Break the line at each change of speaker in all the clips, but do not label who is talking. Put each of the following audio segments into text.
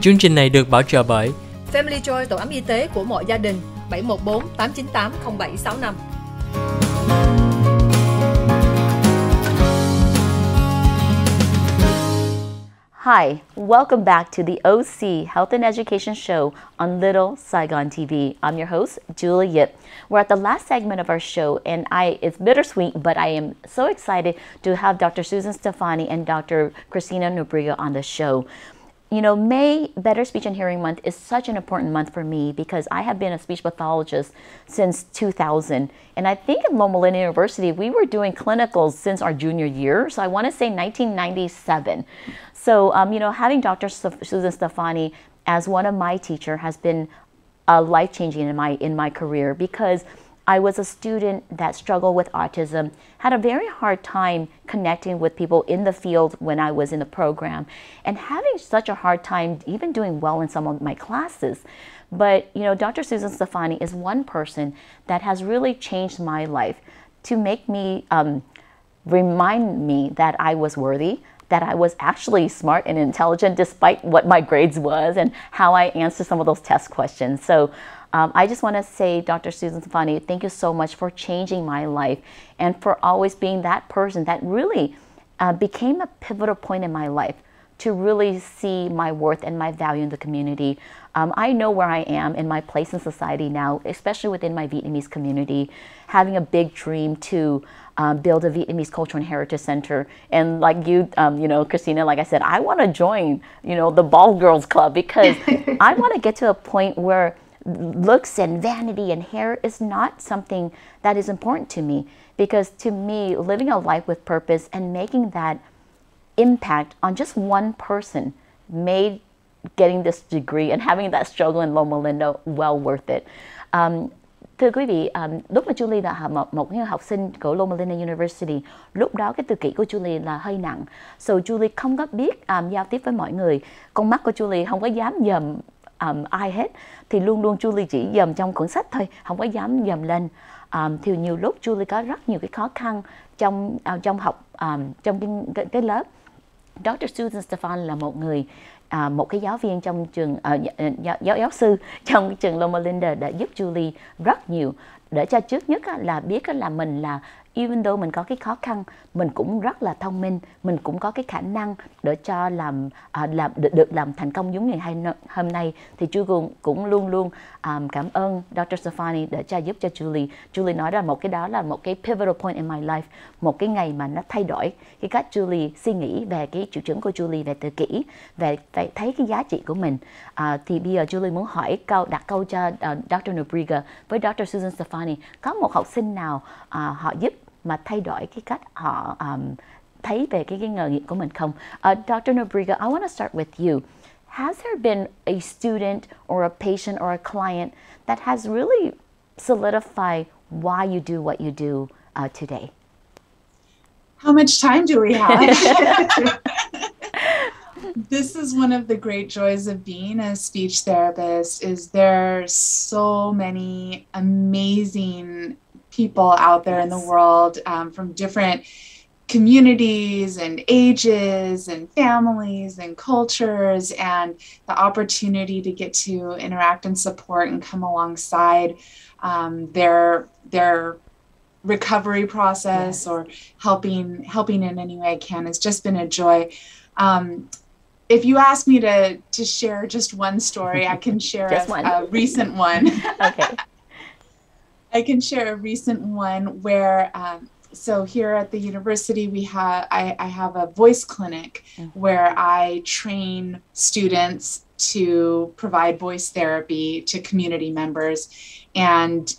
Chương trình này được bảo trợ bởi
Family Joy, tổ ấm y tế của mọi gia đình, 714 898 0765.
Hi, welcome back to the OC Health and Education Show on Little Saigon TV. I'm your host, Julie Yip. We're at the last segment of our show, and it's bittersweet, but I am so excited to have Dr. Steffani and Dr. Dr.Nobriga on the show. You know, May, Better Speech and Hearing Month, is such an important month for me because I have been a speech pathologist since 2000. And I think at Loma Linda University, we were doing clinicals since our junior year. So I want to say 1997. So, you know, having Dr. Susan Steffani as one of my teachers has been life-changing in my career because I was a student that struggled with autism, had a very hard time connecting with people in the field when I was in the program, and having such a hard time even doing well in some of my classes. But, you know, Dr. Susan Steffani is one person that has really changed my life to make me, remind me that I was worthy, that I was actually smart and intelligent despite what my grades was and how I answered some of those test questions. So I just want to say, Dr. Susan Steffani, thank you so much for changing my life and for always being that person that really became a pivotal point in my life to really see my worth and my value in the community. I know where I am in my place in society now, especially within my Vietnamese community, having a big dream to build a Vietnamese Cultural and Heritage Center. And like you, you know, Christina, like I said, I want to join, you know, the Ball Girls Club because I want to get to a point where looks and vanity and hair is not something that is important to me, because to me, living a life with purpose and making that impact on just one person made getting this degree and having that struggle in Loma Linda well worth it. Thưa quý vị, lúc mà Julie là một học sinh của Loma Linda University, lúc đó cái tự kỷ của Julie là hơi nặng. So Julie không có biết giao tiếp với mọi người. Con mắt của Julie không có dám dòm ai hết, thì luôn luôn Julie chỉ dòm trong cuốn sách thôi, không có dám dòm lên. Thì nhiều lúc Julie có rất nhiều cái khó khăn trong học, trong cái lớp. Dr. Susan Steffani là một cái giáo viên trong trường, giáo sư trong trường Loma Linda đã giúp Julie rất nhiều, để cho trước nhất là biết là mình là even though mình có cái khó khăn, mình cũng rất là thông minh, mình cũng có cái khả năng để cho được làm thành công giống ngày hôm nay. Thì Julie cũng luôn luôn cảm ơn Dr. Steffani để cho giúp cho Julie. Julie nói là đó là một cái pivotal point in my life, một cái ngày mà nó thay đổi cái cách Julie suy nghĩ về cái triệu chứng của Julie về tự kỷ, về thấy cái giá trị của mình. Thì bây giờ Julie muốn đặt câu cho Dr. Nobriga với Dr. Susan Steffani, có một học sinh nào họ giúp mà thay đổi cái cách họ thấy về cái nghề nghiệp của mình không? Dr. Nobriga, I want to start with you. Has there been a student or a patient or a client that has really solidified why you do what you do today?
How much time do we have? This is one of the great joys of being a speech therapist, is there's so many amazing people out there in the world, from different communities and ages and families and cultures, and the opportunity to get to interact and support and come alongside their recovery process, yes, or helping in any way I can. It's just been a joy. If you ask me to share just one story, I can share a recent one.
Okay.
I can share a recent one where, so here at the university, I have a voice clinic, mm-hmm, where I train students to provide voice therapy to community members. And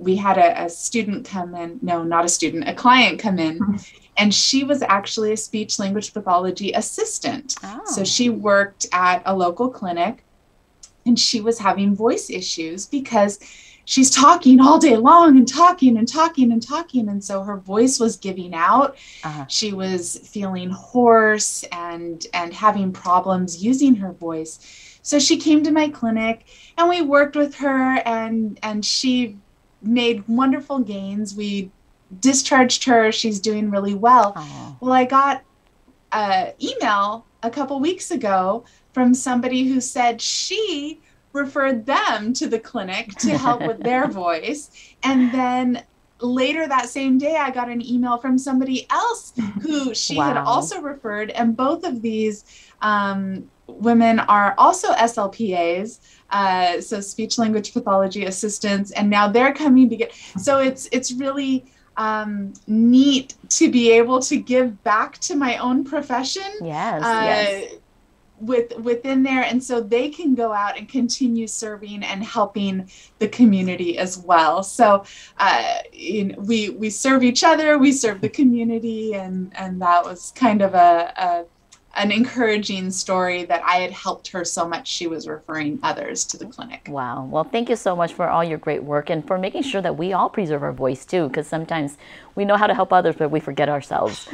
we had a student come in, no, not a student, a client come in, mm-hmm, and she was actually a speech language pathology assistant. Oh. So she worked at a local clinic, and she was having voice issues because she's talking all day long and talking and talking and talking. And so her voice was giving out. Uh-huh. She was feeling hoarse and having problems using her voice. So she came to my clinic and we worked with her, and she made wonderful gains. We discharged her. She's doing really well. Uh-huh. Well, I got an email a couple weeks ago from somebody who said she referred them to the clinic to help with their voice. And then later that same day, I got an email from somebody else who she had also referred. And both of these women are also SLPAs, so speech language pathology assistants, and now they're coming to get. So it's really neat to be able to give back to my own profession.
Yes.
Within there, and so they can go out and continue serving and helping the community as well. So we serve each other, we serve the community, and that was kind of an encouraging story that I had helped her so much she was referring others to the clinic.
Wow. Well, thank you so much for all your great work and for making sure that we all preserve our voice too, because sometimes we know how to help others, but we forget ourselves.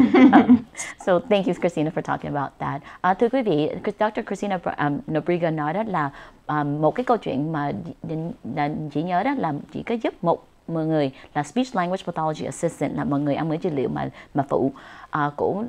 So thank you, Christina, for talking about that. Thưa quý vị, Dr. Christina Nobriga nói đó là một cái câu chuyện mà chị nhớ đó là chị có giúp một người là Speech Language Pathology Assistant, là một người ăn ngữ trị liệu mà phụ của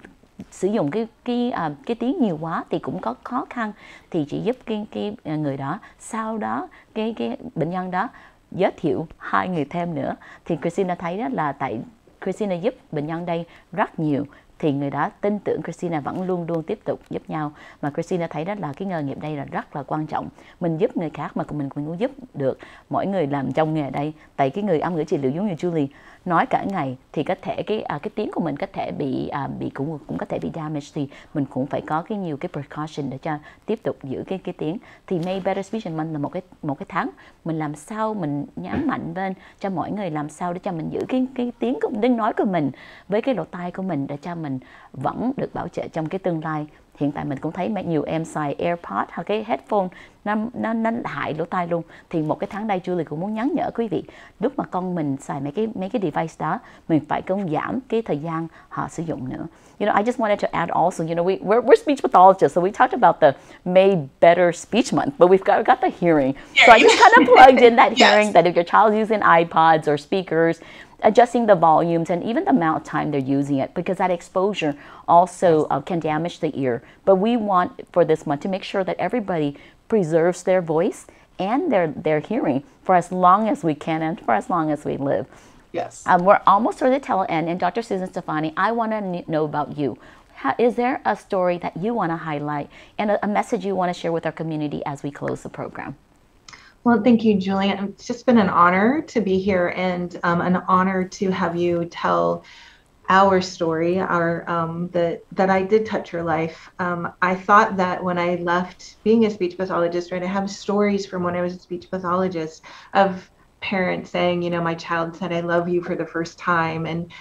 sử dụng cái tiếng nhiều quá thì cũng có khó khăn, thì chị giúp cái người đó, sau đó cái bệnh nhân đó giới thiệu 2 người thêm nữa, thì Christina thấy đó là tại Christina giúp bệnh nhân đây rất nhiều, thì người đó tin tưởng Christina vẫn luôn luôn tiếp tục giúp nhau. Mà Christina thấy đó là cái nghề nghiệp đây là rất là quan trọng, mình giúp người khác mà mình cũng giúp được mỗi người làm trong nghề đây. Tại cái người âm ngữ trị liệu giống như Julie nói cả ngày thì có thể cái tiếng của mình có thể bị cũng có thể bị damage, thì mình cũng phải có nhiều cái precaution để cho tiếp tục giữ cái tiếng. Thì May Better Speech Month là một cái tháng mình làm sao mình nhấn mạnh lên cho mọi người, làm sao để cho mình giữ cái tiếng nói của mình với cái lỗ tai của mình, để cho mình vẫn được bảo trợ trong cái tương lai. Hiện tại mình cũng thấy nhiều em xài AirPod hoặc cái headphone nó hại lỗ tai luôn. Thì một cái tháng đây Julie cũng muốn nhắn nhở quý vị, lúc mà con mình xài mấy cái device đó, mình phải cũng giảm cái thời gian họ sử dụng nữa. You know, I just wanted to add also, you know, we're speech pathologists, so we talked about the May Better Speech Month, but we've got the hearing. So I just kind of plugged in that hearing, that if your child's using iPods or speakers, adjusting the volumes and even the amount of time they're using it, because that exposure also can damage the ear. But we want for this month to make sure that everybody preserves their voice and their hearing for as long as we can and for as long as we live.
Yes.
We're almost toward the tail end, and Dr. Steffani, I want to know about you. Is there a story that you want to highlight and a message you want to share with our community as we close the program?
Well, thank you, Julie. It's just been an honor to be here, and an honor to have you tell our story, that I did touch your life. I thought that when I left being a speech pathologist, right, I have stories from when I was a speech pathologist of parents saying, you know, my child said, I love you for the first time, and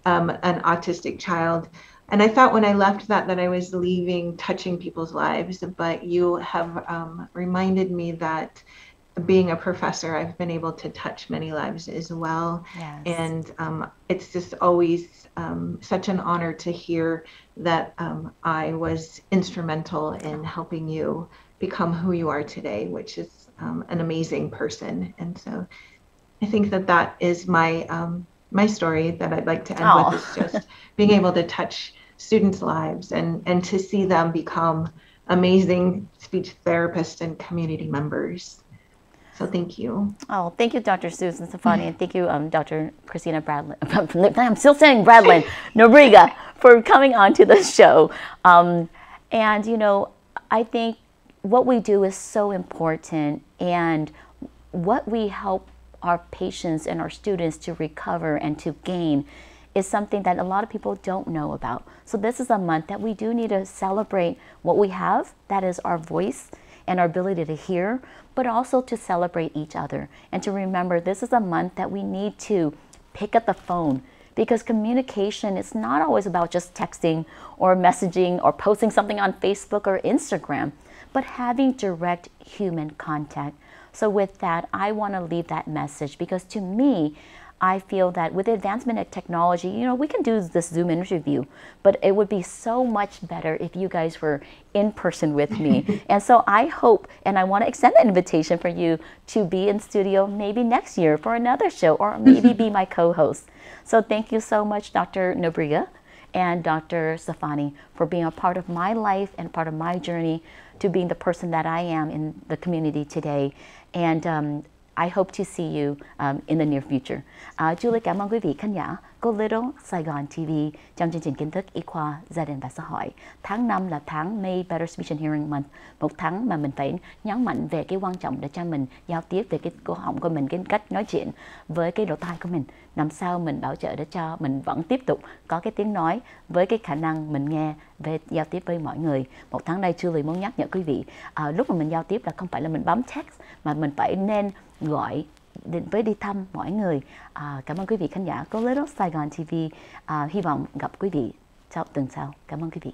an autistic child. And I thought when I left that I was leaving touching people's lives, but you have reminded me that being a professor, I've been able to touch many lives as well.
Yes.
And it's just always such an honor to hear that I was instrumental in helping you become who you are today, which is an amazing person. And so I think that is my my story that I'd like to end with, is just being able to touch students' lives and to see them become amazing speech therapists and community members. So thank you.
Oh, thank you, Dr. Susan Steffani, and thank you, Dr. Christina Bradley. I'm still saying Bradley Nobriga, for coming on to the show. And, you know, I think what we do is so important, and what we help our patients and our students to recover and to gain is something that a lot of people don't know about. So this is a month that we do need to celebrate what we have, that is our voice and our ability to hear, but also to celebrate each other and to remember this is a month that we need to pick up the phone, because communication is not always about just texting or messaging or posting something on Facebook or Instagram, but having direct human contact. So with that, I want to leave that message, because to me, I feel that with the advancement of technology, you know, we can do this Zoom interview, but it would be so much better if you guys were in person with me. And so I hope, and I want to extend an invitation for you to be in studio maybe next year for another show, or maybe be my co-host. So thank you so much, Dr. Nobriga. and Dr.Steffani for being a part of my life and part of my journey to being the person that I am in the community today. And I hope to see you in the near future. Julie cảm ơn quý vị khán giả của Little Saigon TV trong chương trình kiến thức y khoa gia đình và xã hội. Tháng 5 là tháng May Better Speech and Hearing Month, một tháng mà mình phải nhấn mạnh về cái quan trọng để cho mình giao tiếp về cái cổ họng của mình, cái cách nói chuyện với cái lỗ tai của mình, làm sao mình bảo trợ để cho mình vẫn tiếp tục có cái tiếng nói với cái khả năng mình nghe về giao tiếp với mọi người. Một tháng nay Julie muốn nhắc nhở quý vị, lúc mà mình giao tiếp là không phải là mình bấm text mà mình phải nên gọi với đi thăm mọi người. Cảm ơn quý vị khán giả của Little Saigon TV. Hy vọng gặp quý vị trong tuần sau. Cảm ơn quý vị.